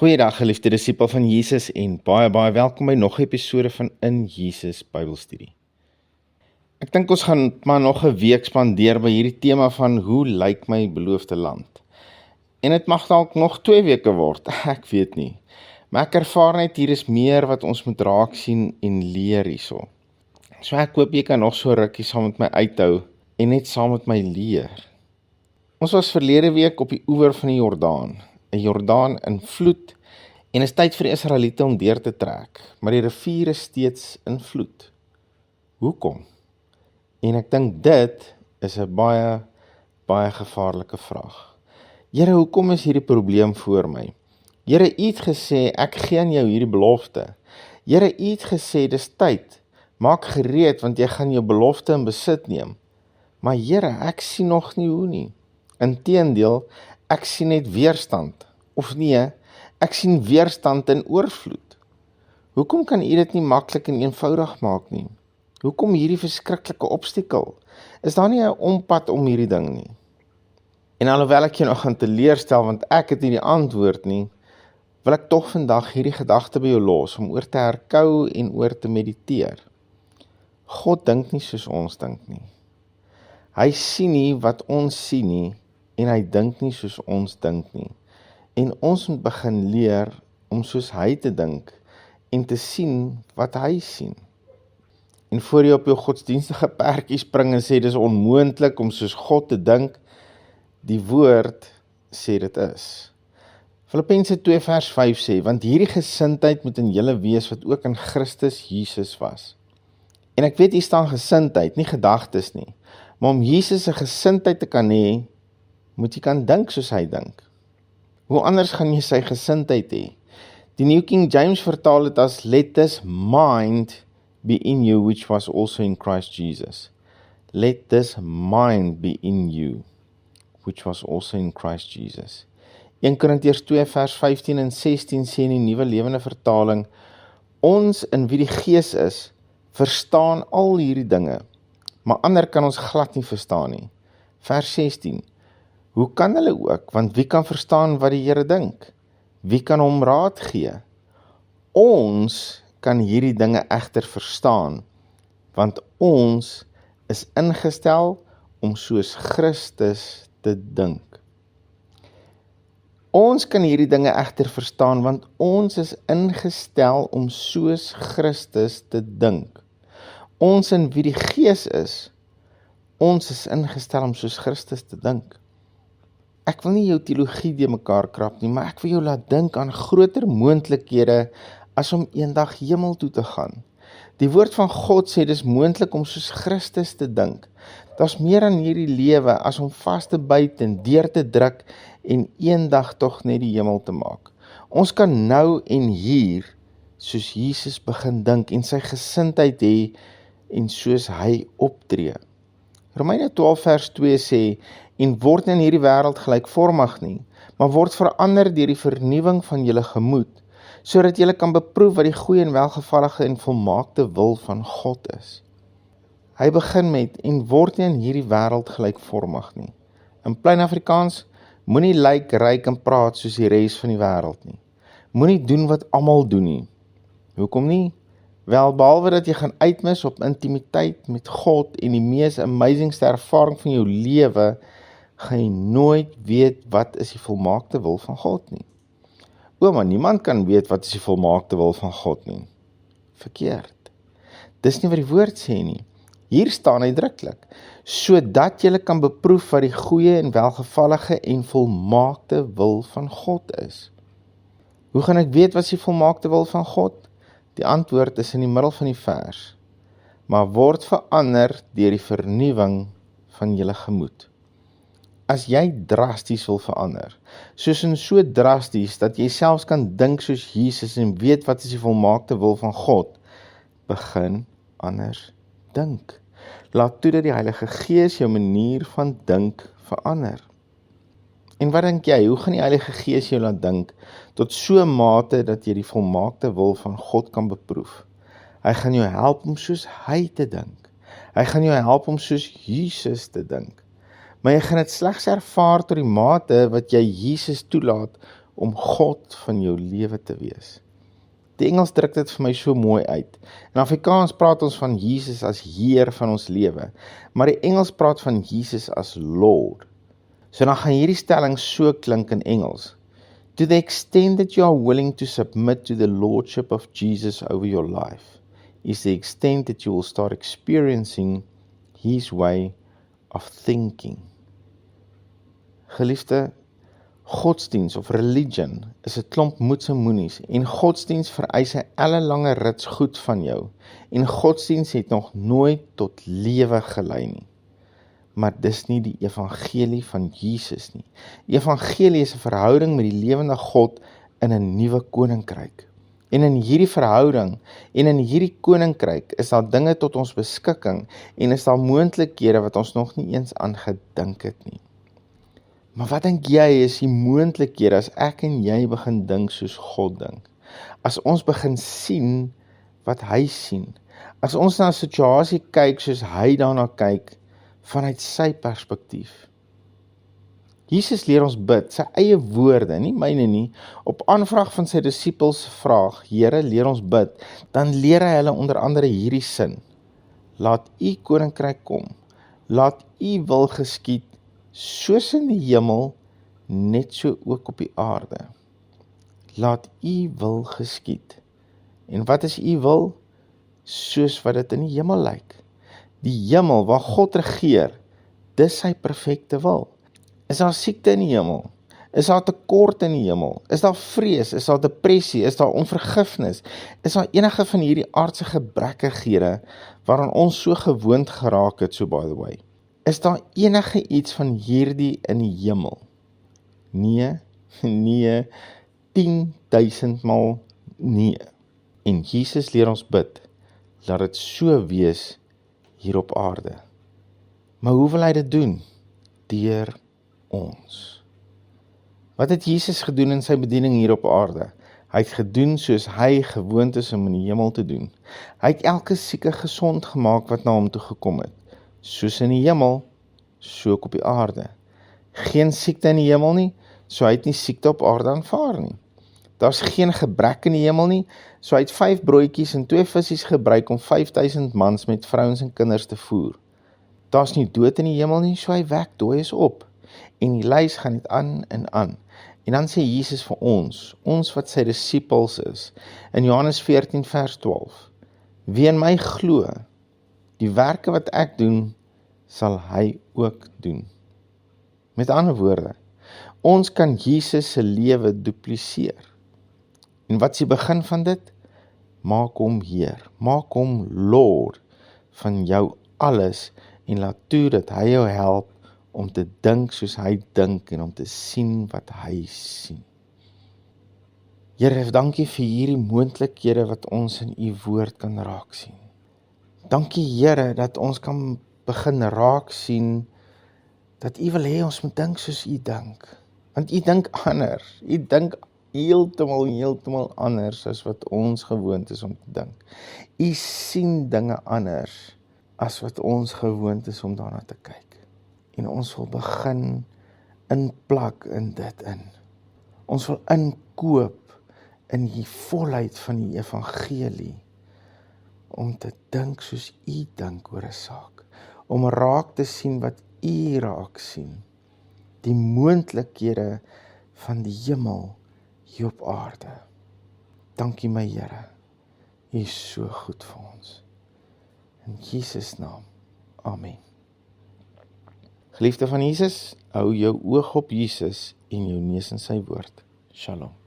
Goeiedag geliefde disipel van Jesus en baie welkom by nog 'n episode van In Jesus Bybelstudie. Ek dink ons gaan maar nog 'n week spandeer by hierdie tema van hoe lyk my beloofde land. En dit mag dalk nog 2 weke word, ek weet nie. Maar ek ervaar net hier is meer wat ons moet raak sien en leer hierso. So ek hoop jy kan nog so rukkie saam met my uithou en net saam met my leer. Ons was verlede week op die oewer van die Jordaan. 'n Jordaan in vloed en is tyd vir die Israeliete om deur te trek, maar die rivier is steeds in vloed. Hoekom? En ek dink dit is 'n baie gevaarlike vraag. Here, hoekom is hierdie probleem voor my? Here, U het gesê, ek gee aan jou hierdie belofte. Here, U het gesê, dis tyd, maak gereed, want jy gaan jou belofte in besit neem. Maar Here, ek sien nog nie hoe nie. Inteendeel, ek sien net weerstand, of nee, ek sien weerstand in oorvloed. Hoekom kan U dit nie maklik en eenvoudig maak nie? Hoekom hierdie verskriklike obstakel? Is daar nie 'n ompad om hierdie ding nie? En alhoewel ek jou nog gaan teleurstel, want ek het nie die antwoord nie, wil ek tog vandag hierdie gedagte by jou los, om oor te herkou en oor te mediteer. God dink nie soos ons dink nie. Hy sien nie wat ons sien nie, en hy dink nie soos ons dink nie. En ons moet begin leer om soos hy te dink en te sien wat hy sien. En voor jy op jou godsdienstige perdjie spring en sê dis onmoontlik om soos God te dink, die woord sê dit is. Filippense 2 vers 5 sê, want hierdie gesindheid moet in julle wees wat ook in Christus Jesus was. En ek weet hier staan gesindheid, nie gedagtes nie, maar om Jesus se gesindheid te kan hê, moet jy kan dink soos hy dink. Hoe anders gaan jy sy gesindheid hê? Die New King James vertaal dit as, let this mind be in you, which was also in Christ Jesus. Let this mind be in you, which was also in Christ Jesus. 1 Korintiërs 2 vers 15 en 16 sê in die Nuwe Lewende Vertaling, ons in wie die Gees is, verstaan al hierdie dinge, maar ander kan ons glad nie verstaan nie. Vers 16, hoe kan hulle ook, want wie kan verstaan wat die Here dink? Wie kan hom raad gee? Ons kan hierdie dinge egter verstaan, want ons is ingestel om soos Christus te dink. Ons kan hierdie dinge egter verstaan, want ons is ingestel om soos Christus te dink. Ons in wie die Gees is, ons is ingestel om soos Christus te dink. Ek wil nie jou teologie de mekaar krap nie, maar ek wil jou laat dink aan groter moontlikhede as om eendag hemel toe te gaan. Die woord van God sê dis moontlik om soos Christus te dink. Daar's meer aan hierdie lewe as om vas te byt en deur te druk en eendag tog net die hemel te maak. Ons kan nou en hier soos Jesus begin dink en sy gesindheid hê en soos hy optree. Romeine 12 vers 2 sê, en word nie in hierdie wêreld gelykvormig nie, maar word verander deur die vernuwing van julle gemoed, sodat julle kan beproef wat die goeie en welgevallige en volmaakte wil van God is. Hy begin met, en word nie in hierdie wêreld gelykvormig nie. In plain Afrikaans, moenie lyk, ryk en praat soos die res van die wêreld nie. Moenie doen wat almal doen nie. Hoekom nie? Wel, behalwe dat jy gaan uitmis op intimiteit met God en die mees amazingste ervaring van jou lewe, gaan jy nooit weet wat is die volmaakte wil van God nie. Maar niemand kan weet wat is die volmaakte wil van God nie. Verkeerd. Dis nie wat die woord sê nie. Hier staan uitdruklik, sodat jy kan beproef wat die goeie en welgevallige en volmaakte wil van God is. Hoe gaan ek weet wat is die volmaakte wil van God? Die antwoord is in die middel van die vers, maar word verander deur die vernuwing van julle gemoed. As jy drasties wil verander, soos in so drasties, dat jy selfs kan dink soos Jesus en weet wat is die volmaakte wil van God, begin anders dink. Laat toe dat die Heilige Gees jou manier van dink verander. En wat dink jy, hoe gaan die Heilige Gees jou laat dink, tot so 'n mate dat jy die volmaakte wil van God kan beproef? Hy gaan jou help om soos hy te dink. Hy gaan jou help om soos Jesus te dink. Maar jy gaan dit slegs ervaar tot die mate wat jy Jesus toelaat om God van jou lewe te wees. Die Engels druk dit vir my so mooi uit. In Afrikaans praat ons van Jesus as Heer van ons lewe, maar die Engels praat van Jesus as Lord. So dan gaan hierdie stelling so klink in Engels. To the extent that you are willing to submit to the Lordship of Jesus over your life, is the extent that you will start experiencing His way of thinking. Geliefde, godsdiens of religion is 'n klomp moedse moenies en godsdiens vereis 'n ellelange rits goed van jou en godsdiens het nog nooit tot lewe gelei nie. Maar dis nie die evangelie van Jesus nie. Die evangelie is 'n verhouding met die lewende God in 'n nuwe koninkryk. En in hierdie verhouding en in hierdie koninkryk is daar dinge tot ons beskikking en is daar moontlikhede wat ons nog nie eens aan gedink het nie. Maar wat dink jy is die moontlikhede as ek en jy begin dink soos God dink? As ons begin sien wat hy sien. As ons na 'n situasie kyk soos hy daarna kyk vanuit sy perspektief. Jesus leer ons bid, sy eie woorde, nie myne nie, op aanvraag van sy disippels vraag, Here, leer ons bid, dan leer hy hulle onder andere hierdie sin, laat u koninkryk kom, laat u wil geskied, soos in die hemel, net so ook op die aarde. Laat u wil geskied. En wat is u wil? Soos wat dit in die hemel lyk. Die hemel waar God regeer, dis sy perfekte wil. Is daar siekte in die hemel? Is daar tekort in die hemel? Is daar vrees? Is daar depressie? Is daar onvergifnis? Is daar enige van hierdie aardse gebrekkighede waaraan ons so gewoond geraak het, so by the way? Is daar enige iets van hierdie in die hemel? Nee, 10.000 maal nee. En Jesus leer ons bid, laat dit so wees hier op aarde. Maar hoe wil hy dit doen? Deur ons. Wat het Jesus gedoen in sy bediening hier op aarde? Hy het gedoen soos hy gewoond is om in die hemel te doen. Hy het elke sieke gesond gemaak wat na hom toe gekom het. Soos in die hemel, so ook op die aarde. Geen siekte in die hemel nie, so hy het nie siekte op aarde aanvaar nie. Daar's geen gebrek in die hemel nie, so hy het 5 broodjies en 2 visse gebruik om 5000 mans met vrouens en kinders te voer. Daar's nie dood in die hemel nie, so hy wek dooies op. En die lys gaan net aan en aan. En dan sê Jesus vir ons wat sy disippels is, in Johannes 14 vers 12, wie in my glo, die werke wat ek doen, sal hy ook doen. Met ander woorde, ons kan Jesus se lewe dupliseer. En wat is die begin van dit? Maak hom Heer, maak hom Lord van jou alles en laat toe dat hy jou help om te dink soos hy dink en om te sien wat hy sien. Here, dankie vir hierdie moontlikhede wat ons in u woord kan raak sien. Dankie Here dat ons kan begin raak sien dat u wil hê ons moet dink soos u dink. Want u dink anders. U dink heeltemal anders as wat ons gewoond is om te dink. U sien dinge anders as wat ons gewoond is om daarna te kyk. En ons wil begin inplak in dit in. Ons wil inkoop in die volheid van die evangelie, om te dink soos u dink oor 'n saak, om raak te sien wat u raak sien, die moontlikhede van die hemel hier op aarde. Dankie my Here, u is so goed vir ons. In Jesus naam, amen. Geliefde van Jesus, hou jou oog op Jesus en jou neus in sy woord. Shalom.